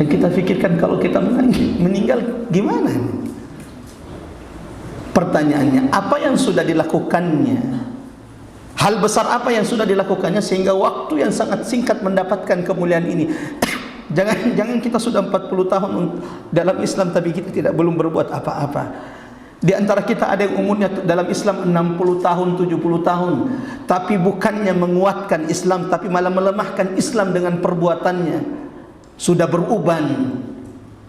Yang kita pikirkan kalau kita meninggal gimana? Pertanyaannya, apa yang sudah dilakukannya? Hal besar apa yang sudah dilakukannya sehingga waktu yang sangat singkat mendapatkan kemuliaan ini? Jangan kita sudah 40 tahun dalam Islam tapi kita belum berbuat apa-apa. Di antara kita ada yang umurnya dalam Islam 60 tahun, 70 tahun, tapi bukannya menguatkan Islam, tapi malah melemahkan Islam dengan perbuatannya. Sudah beruban,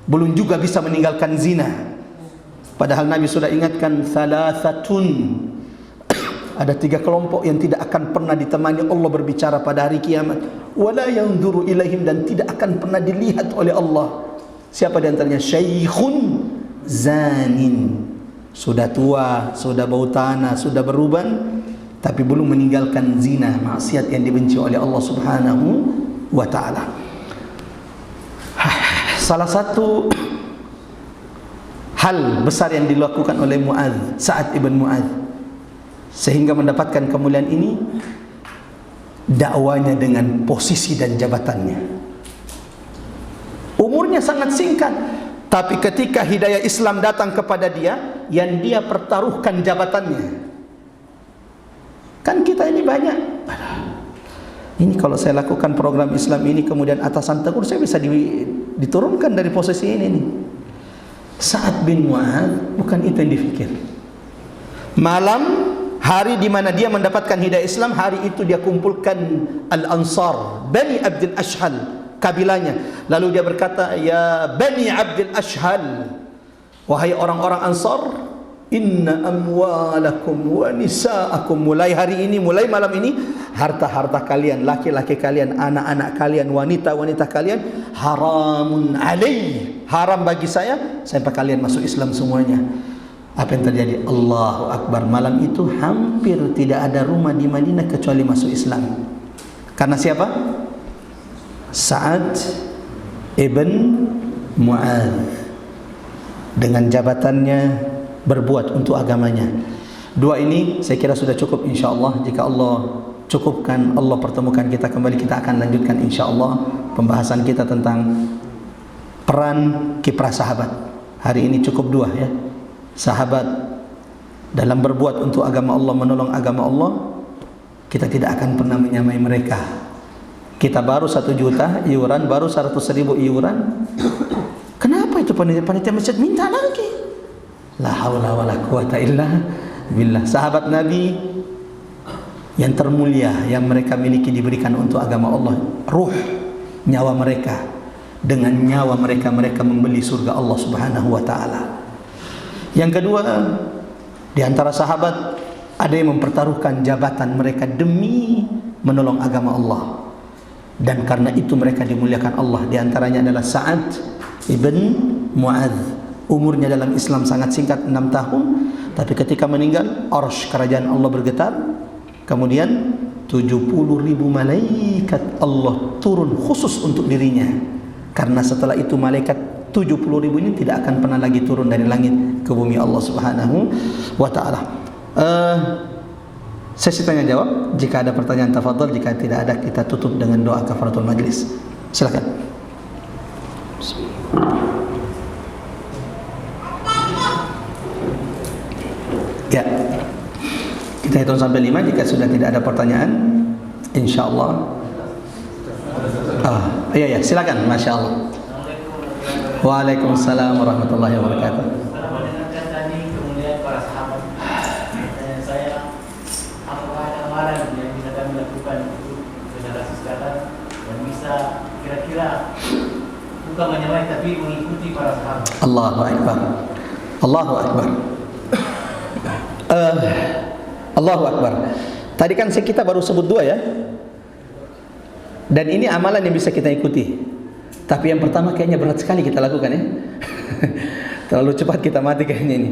belum juga bisa meninggalkan zina. Padahal Nabi sudah ingatkan thalathatun, ada 3 kelompok yang tidak akan pernah ditemani Allah berbicara pada hari kiamat. Wala yanzuru ilaihim, dan tidak akan pernah dilihat oleh Allah. Siapa di antaranya? Syaikhun zanin, sudah tua, sudah bau tanah, sudah beruban, tapi belum meninggalkan zina, maksiat yang dibenci oleh Allah Subhanahu wa ta'ala. Salah satu hal besar yang dilakukan oleh Sa'ad ibn Mu'adz sehingga mendapatkan kemuliaan ini, dakwanya dengan posisi dan jabatannya. Umurnya sangat singkat, tapi ketika hidayah Islam datang kepada dia, yang dia pertaruhkan jabatannya. Kan kita ini banyak, ini kalau saya lakukan program Islam ini kemudian atasan tegur, saya bisa diturunkan dari posisi ini nih. Sa'ad bin Mu'adz bukan itu yang difikir. Malam hari di mana dia mendapatkan hidayah Islam, hari itu dia kumpulkan Al-Ansar, Bani Abdul Ashhal, kabilahnya. Lalu dia berkata, ya Bani Abdul Ashhal, wahai orang-orang Ansar, inna amwalakum wa nisa'akum, mulai hari ini, mulai malam ini, harta-harta kalian, laki-laki kalian, anak-anak kalian, wanita-wanita kalian, haramun alaih, haram bagi saya sampai kalian masuk Islam semuanya. Apa yang terjadi? Allahu Akbar. Malam itu hampir tidak ada rumah di Madinah kecuali masuk Islam. Karena siapa? Sa'ad ibn Mu'adz, dengan jabatannya berbuat untuk agamanya. Dua ini saya kira sudah cukup, insyaAllah. Jika Allah cukupkan, Allah pertemukan kita kembali, kita akan lanjutkan insyaAllah pembahasan kita tentang peran kiprah sahabat. Hari ini cukup 2 ya. Sahabat dalam berbuat untuk agama Allah, menolong agama Allah, kita tidak akan pernah menyamai mereka. Kita baru 1 juta iuran, baru 100.000 iuran. Kenapa itu panitia masjid minta lagi? La haula wala quwata illa billah. Sahabat Nabi yang termulia yang mereka miliki diberikan untuk agama Allah, ruh, nyawa mereka. Dengan nyawa mereka, mereka membeli surga Allah Subhanahu wa ta'ala. Yang kedua, di antara sahabat ada yang mempertaruhkan jabatan mereka demi menolong agama Allah, dan karena itu mereka dimuliakan Allah. Di antaranya adalah Sa'ad ibn Mu'adz. Umurnya dalam Islam sangat singkat, 6 tahun, tapi ketika meninggal arsy kerajaan Allah bergetar. Kemudian 70.000 malaikat Allah turun khusus untuk dirinya, karena setelah itu malaikat 70.000 ini tidak akan pernah lagi turun dari langit ke bumi Allah Subhanahu wa ta'ala. Sesi tanya jawab. Jika ada pertanyaan tafadhol, jika tidak ada kita tutup dengan doa kafaratul majlis. Silakan. Ya, kita hitung sampai 5. Jika sudah tidak ada pertanyaan, insyaallah. Iya, silakan. Masya Allah. Waalaikumsalam warahmatullahi wabarakatuh. Mendengarkan tadi kemuliaan para sahabat, saya apakah ada amalan yang bisa kami lakukan untuk generasi sekarang dan bisa kira-kira bukan menyamai tapi mengikuti para sahabat? Allahu Akbar. Allahu Akbar. Allahu Akbar. Tadi kan kita baru sebut 2 ya. Dan ini amalan yang bisa kita ikuti. Tapi yang pertama kayaknya berat sekali kita lakukan ya. Terlalu cepat kita mati kayaknya ini.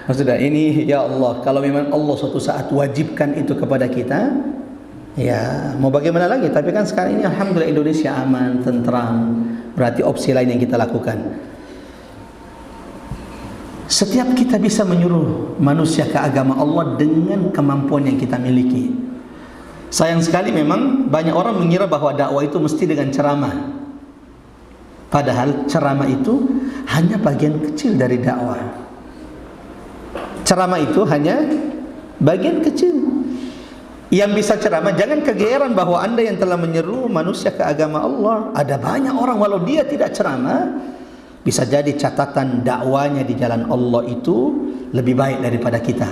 Maksudnya ini, ya Allah, kalau memang Allah suatu saat wajibkan itu kepada kita, ya mau bagaimana lagi. Tapi kan sekarang ini alhamdulillah Indonesia aman, tentram. Berarti opsi lain yang kita lakukan. Setiap kita bisa menyuruh manusia ke agama Allah dengan kemampuan yang kita miliki. Sayang sekali memang banyak orang mengira bahwa dakwah itu mesti dengan ceramah. Padahal ceramah itu hanya bagian kecil dari dakwah. Ceramah itu hanya bagian kecil. Yang bisa ceramah, jangan kegeeran bahwa Anda yang telah menyeru manusia ke agama Allah. Ada banyak orang walau dia tidak ceramah, bisa jadi catatan dakwanya di jalan Allah itu lebih baik daripada kita.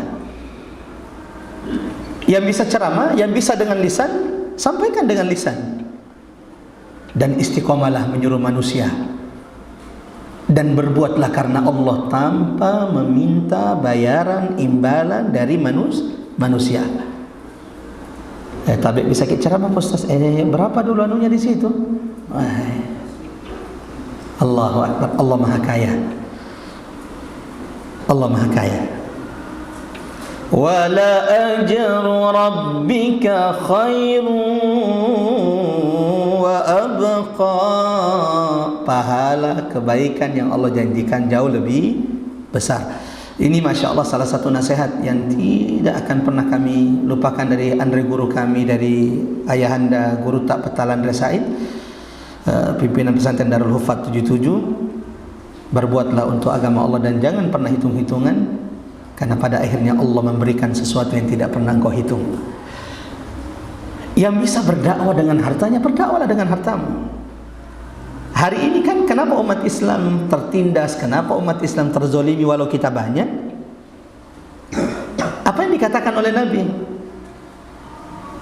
Yang bisa ceramah, yang bisa dengan lisan, sampaikan dengan lisan. Dan istiqomalah menyuruh manusia dan berbuatlah karena Allah tanpa meminta bayaran imbalan dari manusia. Tapi bisa kita ceramah Ustaz, berapa dulu anunya di situ? Allahu Akbar, Allah Maha Kaya. Allah Maha Kaya. Wala ajru rabbika khairun wa abqa. Pahala kebaikan yang Allah janjikan jauh lebih besar. Ini Masya Allah salah satu nasihat yang tidak akan pernah kami lupakan dari Andre guru kami, dari ayahanda Guru Tak Petalan Andre Said, pimpinan pesantren Darul Hufat 77. Berbuatlah untuk agama Allah dan jangan pernah hitung-hitungan, karena pada akhirnya Allah memberikan sesuatu yang tidak pernah engkau hitung. Yang bisa berdakwah dengan hartanya, berdakwahlah dengan hartamu. Hari ini kan kenapa umat Islam tertindas, kenapa umat Islam terzolimi walau kita banyak? Apa yang dikatakan oleh Nabi?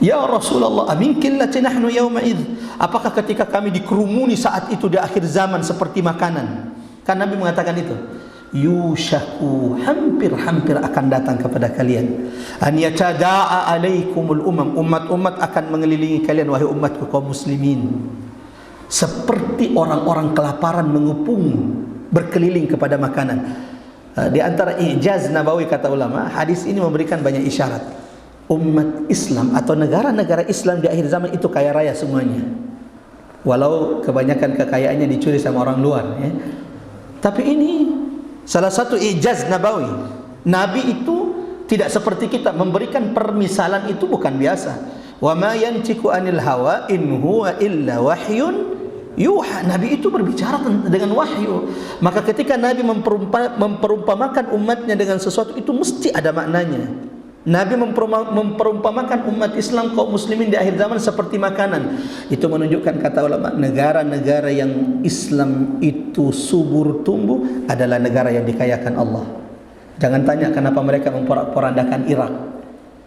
Ya Rasulullah, amin qillati nahnu yawma idh. Apakah ketika kami dikerumuni saat itu di akhir zaman seperti makanan? Kan Nabi mengatakan itu. Yushaku, hampir-hampir akan datang kepada kalian. An yatada'a alaikumul umam. Umat-umat akan mengelilingi kalian, wahai umatku kaum muslimin. Seperti orang-orang kelaparan mengepung berkeliling kepada makanan. Di antara ijaz nabawi kata ulama, hadis ini memberikan banyak isyarat. Umat Islam atau negara-negara Islam di akhir zaman itu kaya raya semuanya. Walau kebanyakan kekayaannya dicuri sama orang luar, ya. Tapi ini salah satu ijaz nabawi. Nabi itu tidak seperti kita, memberikan permisalan itu bukan biasa. Wa ma yantiqu anil hawa in huwa illa wahyun yuha. Nabi itu berbicara dengan wahyu. Maka ketika Nabi memperumpamakan umatnya dengan sesuatu, itu mesti ada maknanya. Nabi memperumpamakan umat Islam kaum muslimin di akhir zaman seperti makanan. Itu menunjukkan, kata ulama, negara-negara yang Islam itu subur tumbuh adalah negara yang dikayakan Allah. Jangan tanya kenapa mereka memporak-porandakan Irak.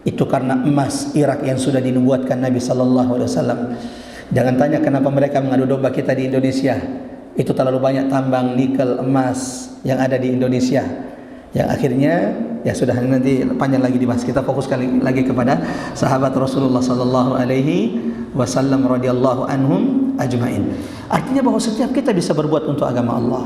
Itu karena emas Irak yang sudah dinubuatkan Nabi sallallahu alaihi wasallam. Jangan tanya kenapa mereka mengadu domba kita di Indonesia. Itu terlalu banyak tambang nikel emas yang ada di Indonesia. Yang akhirnya ya sudah, nanti panjang lagi dibahas. Kita fokus lagi kepada sahabat Rasulullah sallallahu alaihi wasallam radhiyallahu anhum ajmain. Artinya bahwa setiap kita bisa berbuat untuk agama Allah.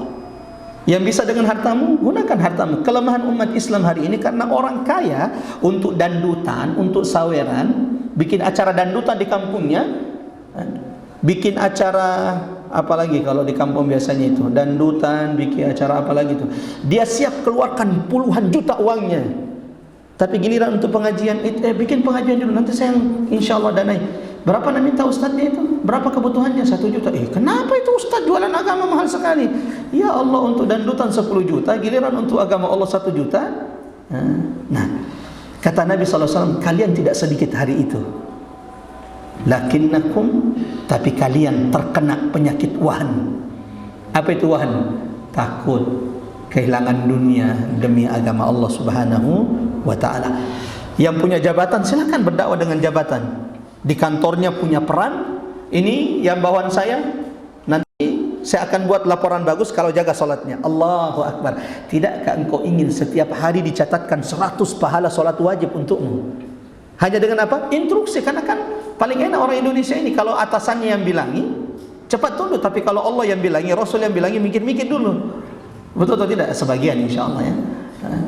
Yang bisa dengan hartamu, gunakan hartamu. Kelemahan umat Islam hari ini karena orang kaya untuk dandutan, untuk saweran, bikin acara dandutan di kampungnya, bikin acara apalagi kalau di kampung biasanya itu dandutan, bikin acara apalagi itu, dia siap keluarkan puluhan juta uangnya. Tapi giliran untuk pengajian, bikin pengajian dulu, nanti saya insya Allah danai. Berapa nak minta ustadznya itu? Berapa kebutuhannya? 1 juta. Kenapa itu ustadz jualan agama mahal sekali? Ya Allah, untuk dandutan 10 juta, giliran untuk agama Allah 1 juta. Nah, kata Nabi SAW, kalian tidak sedikit hari itu. Lakinnakum, tapi kalian terkena penyakit wahan. Apa itu wahan? Takut kehilangan dunia demi agama Allah Subhanahu wa ta'ala. Yang punya jabatan silakan berdakwah dengan jabatan. Di kantornya punya peran. Ini yang bawahan saya, nanti saya akan buat laporan bagus kalau jaga solatnya. Allahu Akbar. Tidakkah engkau ingin setiap hari dicatatkan 100 pahala solat wajib untukmu? Hanya dengan apa? Instruksi. Karena kan paling enak orang Indonesia ini, kalau atasannya yang bilangi cepat tunduk, tapi kalau Allah yang bilangi, Rasul yang bilangi, mikir-mikir dulu. Betul atau tidak? Sebagian insya Allah, ya.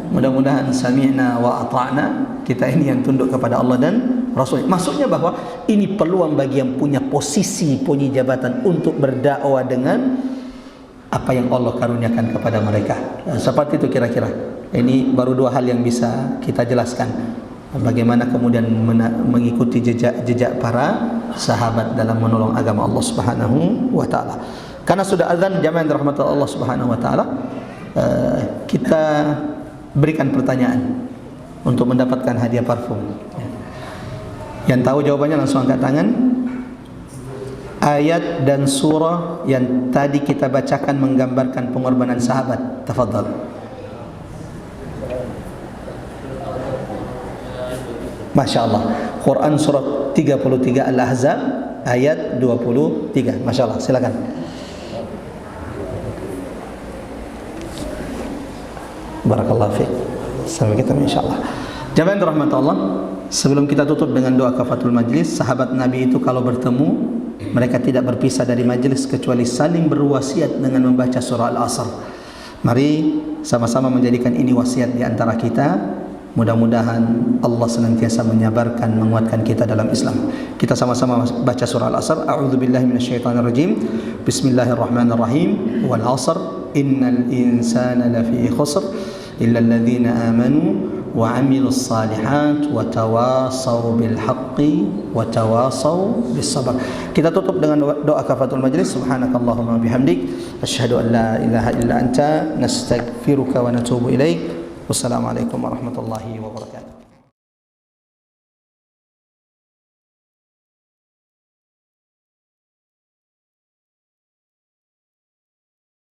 Mudah-mudahan sami'na wa ata'na, kita ini yang tunduk kepada Allah dan Rasul. Maksudnya bahwa ini peluang bagi yang punya posisi, punya jabatan untuk berdakwah dengan apa yang Allah karuniakan kepada mereka. Seperti itu kira-kira. Ini baru 2 hal yang bisa kita jelaskan. Bagaimana kemudian mengikuti jejak para sahabat dalam menolong agama Allah Subhanahu wa ta'ala. Karena sudah azan, jamaah yang dirahmati Allah Subhanahu wa ta'ala, kita berikan pertanyaan untuk mendapatkan hadiah parfum. Yang tahu jawabannya langsung angkat tangan. Ayat dan surah yang tadi kita bacakan menggambarkan pengorbanan sahabat. Tafadhal. Masya Allah. Quran surat 33 Al-Ahzab ayat 23. Masya Allah, silakan. Barakallahu fiik. Sampai ketemu insyaallah. Jamaah rahmat Allah, sebelum kita tutup dengan doa kafatul majlis, sahabat Nabi itu kalau bertemu mereka tidak berpisah dari majlis kecuali saling berwasiat dengan membaca surah Al-Asr. Mari sama-sama menjadikan ini wasiat di antara kita. Mudah-mudahan Allah senantiasa menyabarkan, menguatkan kita dalam Islam. Kita sama-sama baca surah Al-Asr. A'udzubillahi minasyaitonirrajim. Bismillahirrahmanirrahim. Wal 'asr innal insana lafi khusr illa alladhina amanu wa 'amilus salihat wa tawasaw bil haqqi wa tawasaw bis sabr. Kita tutup dengan doa kafatul majlis. Subhanakallahumma bihamdik asyhadu an la ilaha illa anta nastaghfiruka wa natubu ilaik. Wassalamualaikum warahmatullahi wabarakatuh.